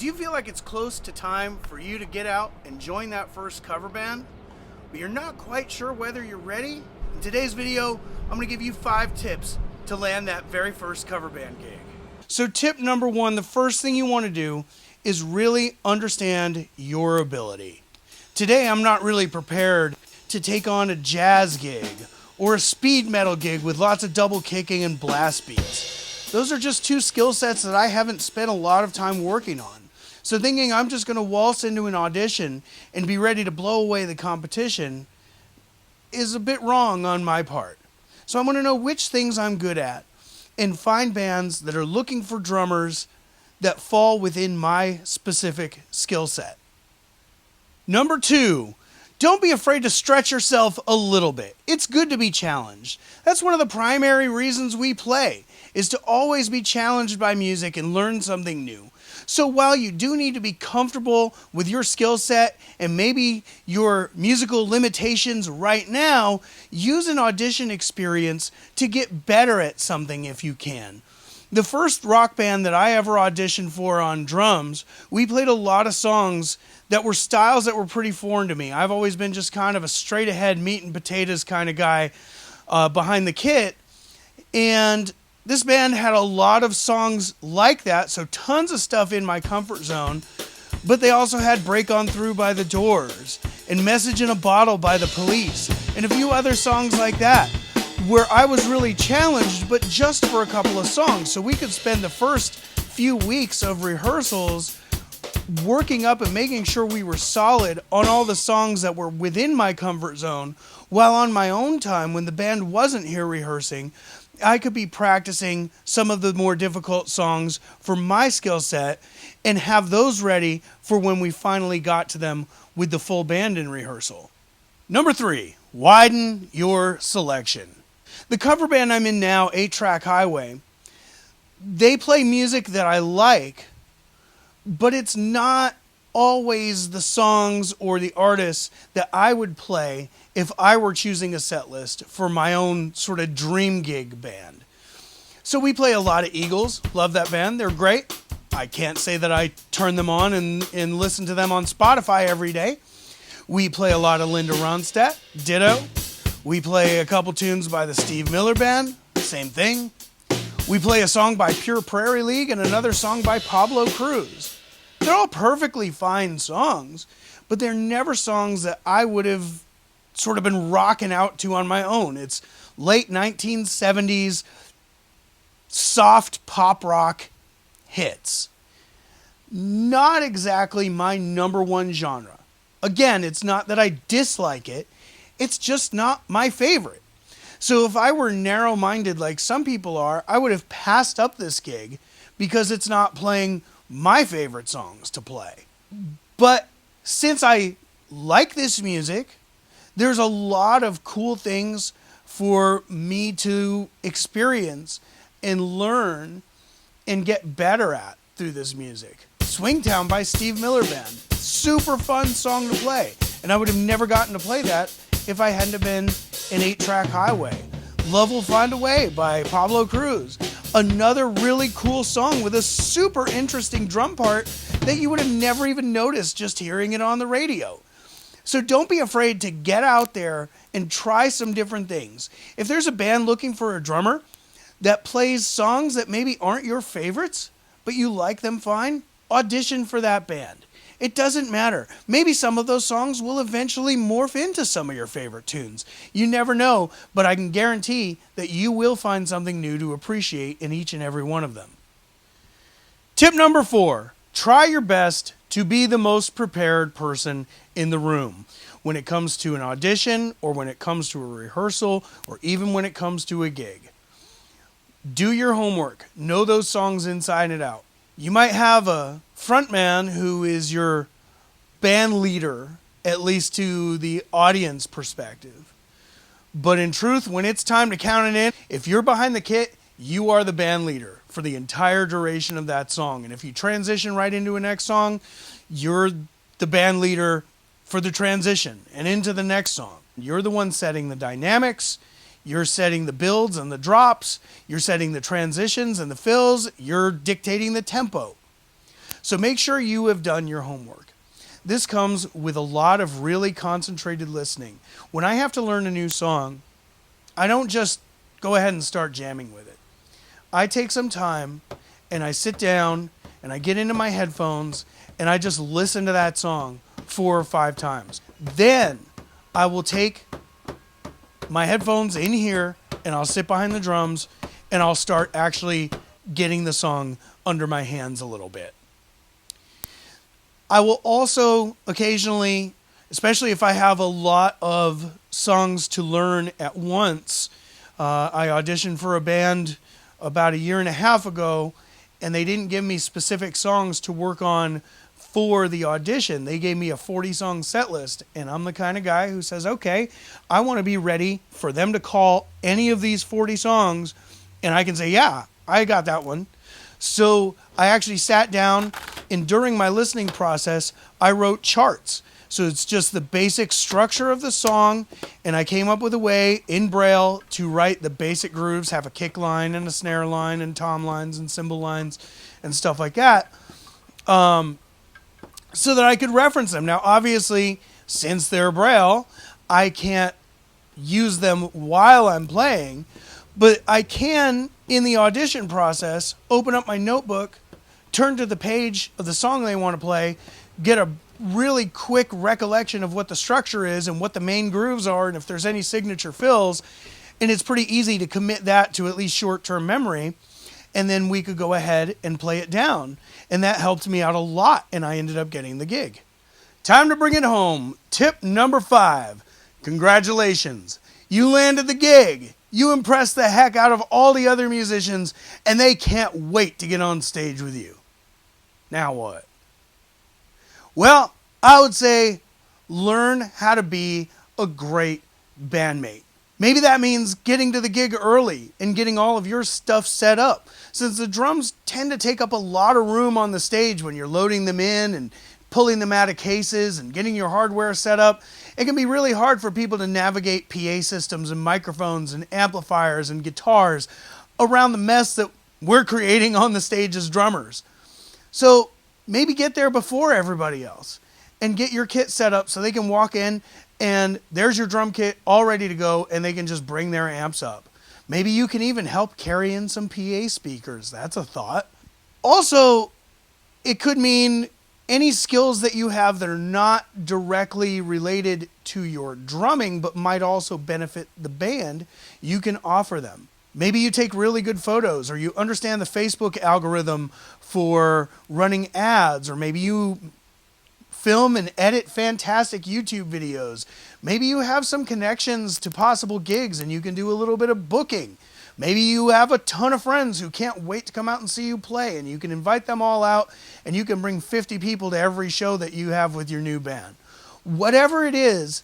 Do you feel like it's close to time for you to get out and join that first cover band, but you're not quite sure whether you're ready? In today's video, I'm going to give you 5 tips to land that very first cover band gig. So tip number 1, the first thing you want to do is really understand your ability. Today, I'm not really prepared to take on a jazz gig or a speed metal gig with lots of double kicking and blast beats. Those are just 2 skill sets that I haven't spent a lot of time working on. So thinking I'm just going to waltz into an audition and be ready to blow away the competition is a bit wrong on my part. So I want to know which things I'm good at and find bands that are looking for drummers that fall within my specific skill set. Number 2, don't be afraid to stretch yourself a little bit. It's good to be challenged. That's one of the primary reasons we play, is to always be challenged by music and learn something new. So while you do need to be comfortable with your skill set and maybe your musical limitations right now, use an audition experience to get better at something if you can. The first rock band that I ever auditioned for on drums, we played a lot of songs that were styles that were pretty foreign to me. I've always been just kind of a straight ahead meat and potatoes kind of guy behind the kit, and this band had a lot of songs like that, so tons of stuff in my comfort zone, but they also had Break On Through by The Doors and Message in a Bottle by The Police and a few other songs like that, where I was really challenged, but just for a couple of songs. So we could spend the first few weeks of rehearsals working up and making sure we were solid on all the songs that were within my comfort zone, while on my own time, when the band wasn't here rehearsing, I could be practicing some of the more difficult songs for my skill set and have those ready for when we finally got to them with the full band in rehearsal. Number 3, widen your selection. The cover band I'm in now, 8-Track Highway, they play music that I like, but it's not always the songs or the artists that I would play if I were choosing a set list for my own sort of dream gig band. So we play a lot of Eagles. Love that band. They're great. I can't say that I turn them on and listen to them on Spotify every day. We play a lot of Linda Ronstadt. Ditto. We play a couple tunes by the Steve Miller Band. Same thing. We play a song by Pure Prairie League and another song by Pablo Cruz. They're all perfectly fine songs, but they're never songs that I would have sort of been rocking out to on my own. It's late 1970s soft pop rock hits. Not exactly my number 1 genre. Again, it's not that I dislike it, it's just not my favorite. So if I were narrow-minded like some people are, I would have passed up this gig because it's not playing my favorite songs to play. But since I like this music, there's a lot of cool things for me to experience and learn and get better at through this music. Swingtown by Steve Miller Band. Super fun song to play. And I would have never gotten to play that if I hadn't have been in 8-Track Highway. Love Will Find a Way by Pablo Cruz. Another really cool song with a super interesting drum part that you would have never even noticed just hearing it on the radio. So don't be afraid to get out there and try some different things. If there's a band looking for a drummer that plays songs that maybe aren't your favorites, but you like them fine, audition for that band. It doesn't matter. Maybe some of those songs will eventually morph into some of your favorite tunes. You never know, but I can guarantee that you will find something new to appreciate in each and every one of them. Tip number 4, try your best to be the most prepared person in the room when it comes to an audition or when it comes to a rehearsal or even when it comes to a gig. Do your homework. Know those songs inside and out. You might have a frontman who is your band leader, at least to the audience perspective. But in truth, when it's time to count it in, if you're behind the kit, you are the band leader for the entire duration of that song. And if you transition right into a next song, you're the band leader for the transition and into the next song. You're the one setting the dynamics. You're setting the builds and the drops. You're setting the transitions and the fills. You're dictating the tempo. So make sure you have done your homework. This comes with a lot of really concentrated listening. When I have to learn a new song, I don't just go ahead and start jamming with it. I take some time and I sit down and I get into my headphones and I just listen to that song 4 or 5 times. Then I will take my headphones in here and I'll sit behind the drums and I'll start actually getting the song under my hands a little bit. I will also occasionally, especially if I have a lot of songs to learn at once, I auditioned for a band about 1.5 years ago, and they didn't give me specific songs to work on for the audition. They gave me a 40-song set list, and I'm the kind of guy who says, okay, I want to be ready for them to call any of these 40 songs, and I can say, yeah, I got that one. So I actually sat down, and during my listening process, I wrote charts. So it's just the basic structure of the song, and I came up with a way in Braille to write the basic grooves, have a kick line and a snare line and tom lines and cymbal lines and stuff like that, so that I could reference them. Now, obviously, since they're Braille, I can't use them while I'm playing, but I can, in the audition process, open up my notebook, turn to the page of the song they want to play, get a really quick recollection of what the structure is and what the main grooves are and if there's any signature fills, and it's pretty easy to commit that to at least short-term memory, and then we could go ahead and play it down. And that helped me out a lot, and I ended up getting the gig. Time to bring it home. Tip number 5. Congratulations. You landed the gig. You impressed the heck out of all the other musicians, and they can't wait to get on stage with you. Now what? Well, I would say learn how to be a great bandmate. Maybe that means getting to the gig early and getting all of your stuff set up, since the drums tend to take up a lot of room on the stage when you're loading them in and pulling them out of cases and getting your hardware set up. It can be really hard for people to navigate PA systems and microphones and amplifiers and guitars around the mess that we're creating on the stage as drummers. So maybe get there before everybody else and get your kit set up so they can walk in and there's your drum kit all ready to go and they can just bring their amps up. Maybe you can even help carry in some PA speakers. That's a thought. Also, it could mean any skills that you have that are not directly related to your drumming but might also benefit the band, you can offer them. Maybe you take really good photos, or you understand the Facebook algorithm for running ads, or maybe you film and edit fantastic YouTube videos. Maybe you have some connections to possible gigs and you can do a little bit of booking. Maybe you have a ton of friends who can't wait to come out and see you play, and you can invite them all out and you can bring 50 people to every show that you have with your new band. Whatever it is,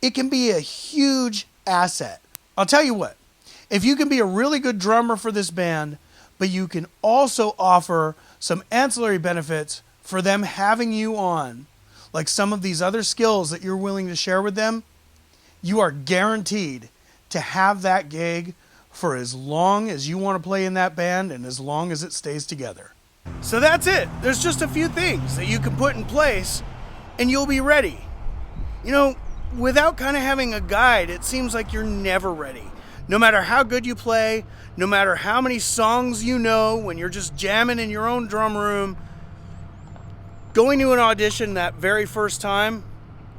it can be a huge asset. I'll tell you what, if you can be a really good drummer for this band, but you can also offer some ancillary benefits for them having you on, like some of these other skills that you're willing to share with them, you are guaranteed to have that gig for as long as you want to play in that band and as long as it stays together. So that's it. There's just a few things that you can put in place and you'll be ready. You know, without kind of having a guide, it seems like you're never ready. No matter how good you play, no matter how many songs you know when you're just jamming in your own drum room, going to an audition that very first time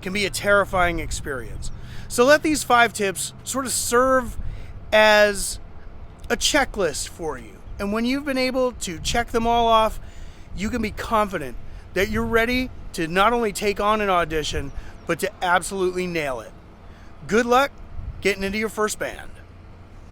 can be a terrifying experience. So let these 5 tips sort of serve as a checklist for you. And when you've been able to check them all off, you can be confident that you're ready to not only take on an audition, but to absolutely nail it. Good luck getting into your first band.